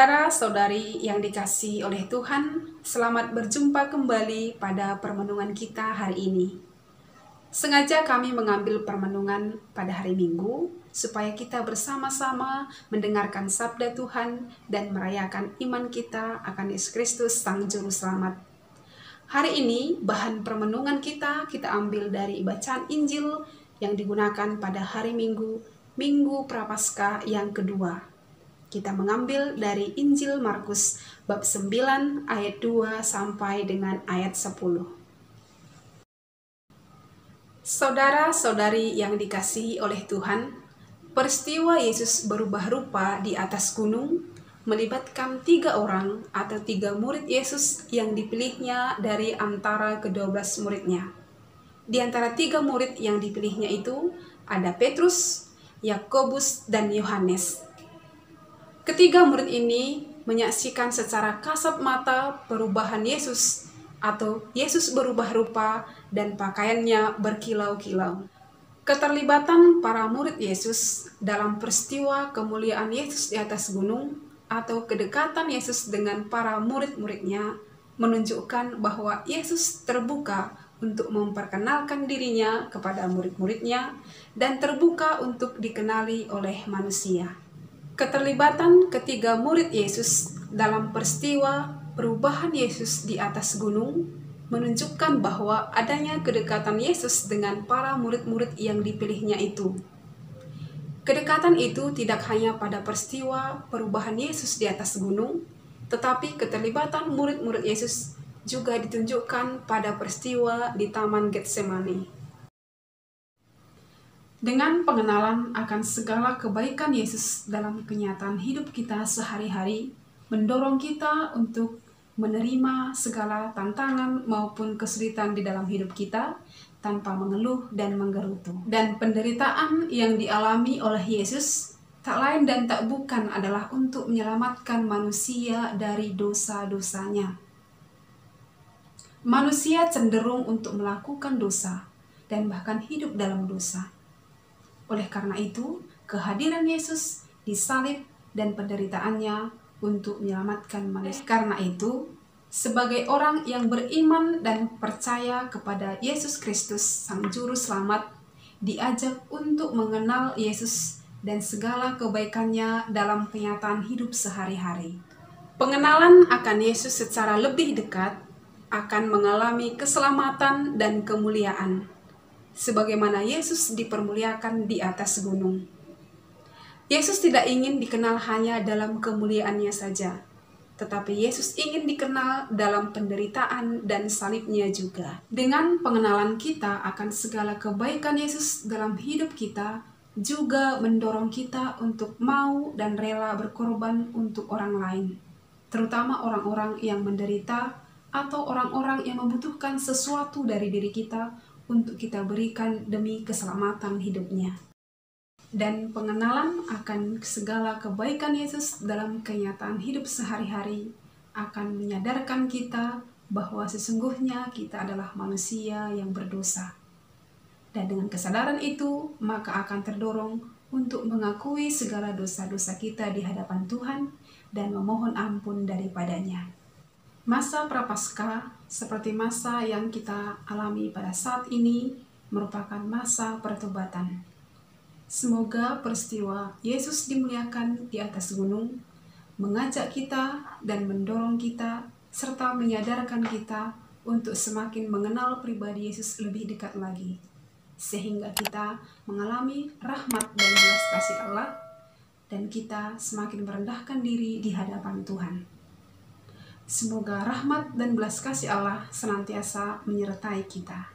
Saudara-saudari yang dikasihi oleh Tuhan, selamat berjumpa kembali pada permenungan kita hari ini. Sengaja kami mengambil permenungan pada hari Minggu, supaya kita bersama-sama mendengarkan sabda Tuhan dan merayakan iman kita akan Yesus Kristus, Sang Juru Selamat. Hari ini, bahan permenungan kita ambil dari bacaan Injil yang digunakan pada hari Minggu, Minggu Prapaskah yang kedua. Kita mengambil dari Injil Markus bab 9 ayat 2 sampai dengan ayat 10. Saudara-saudari yang dikasihi oleh Tuhan, peristiwa Yesus berubah rupa di atas gunung melibatkan 3 orang atau 3 murid Yesus yang dipilihnya dari antara ke-12 muridnya. Di antara 3 murid yang dipilihnya itu ada Petrus, Yakobus, dan Yohanes. Ketiga murid ini menyaksikan secara kasat mata perubahan Yesus atau Yesus berubah rupa dan pakaiannya berkilau-kilau. Keterlibatan para murid Yesus dalam peristiwa kemuliaan Yesus di atas gunung atau kedekatan Yesus dengan para murid-muridnya menunjukkan bahwa Yesus terbuka untuk memperkenalkan dirinya kepada murid-muridnya dan terbuka untuk dikenali oleh manusia. Keterlibatan ketiga murid Yesus dalam peristiwa perubahan Yesus di atas gunung menunjukkan bahwa adanya kedekatan Yesus dengan para murid-murid yang dipilihnya itu. Kedekatan itu tidak hanya pada peristiwa perubahan Yesus di atas gunung, tetapi keterlibatan murid-murid Yesus juga ditunjukkan pada peristiwa di Taman Getsemani. Dengan pengenalan akan segala kebaikan Yesus dalam kenyataan hidup kita sehari-hari, mendorong kita untuk menerima segala tantangan maupun kesulitan di dalam hidup kita tanpa mengeluh dan menggerutu. Dan penderitaan yang dialami oleh Yesus tak lain dan tak bukan adalah untuk menyelamatkan manusia dari dosa-dosanya. Manusia cenderung untuk melakukan dosa dan bahkan hidup dalam dosa. Oleh karena itu, kehadiran Yesus disalib dan penderitaannya untuk menyelamatkan manusia. Karena itu, sebagai orang yang beriman dan percaya kepada Yesus Kristus, Sang Juru Selamat, diajak untuk mengenal Yesus dan segala kebaikannya dalam kenyataan hidup sehari-hari. Pengenalan akan Yesus secara lebih dekat akan mengalami keselamatan dan kemuliaan, sebagaimana Yesus dipermuliakan di atas gunung. Yesus tidak ingin dikenal hanya dalam kemuliaannya saja, tetapi Yesus ingin dikenal dalam penderitaan dan salibnya juga. Dengan pengenalan kita akan segala kebaikan Yesus dalam hidup kita, juga mendorong kita untuk mau dan rela berkorban untuk orang lain, terutama orang-orang yang menderita atau orang-orang yang membutuhkan sesuatu dari diri kita untuk kita berikan demi keselamatan hidupnya. Dan pengenalan akan segala kebaikan Yesus dalam kenyataan hidup sehari-hari akan menyadarkan kita bahwa sesungguhnya kita adalah manusia yang berdosa. Dan dengan kesadaran itu, maka akan terdorong untuk mengakui segala dosa-dosa kita di hadapan Tuhan dan memohon ampun daripadanya. Masa Prapaskah seperti masa yang kita alami pada saat ini merupakan masa pertobatan. Semoga peristiwa Yesus dimuliakan di atas gunung mengajak kita dan mendorong kita serta menyadarkan kita untuk semakin mengenal pribadi Yesus lebih dekat lagi, sehingga kita mengalami rahmat dan belas kasih Allah dan kita semakin merendahkan diri di hadapan Tuhan. Semoga rahmat dan belas kasih Allah senantiasa menyertai kita.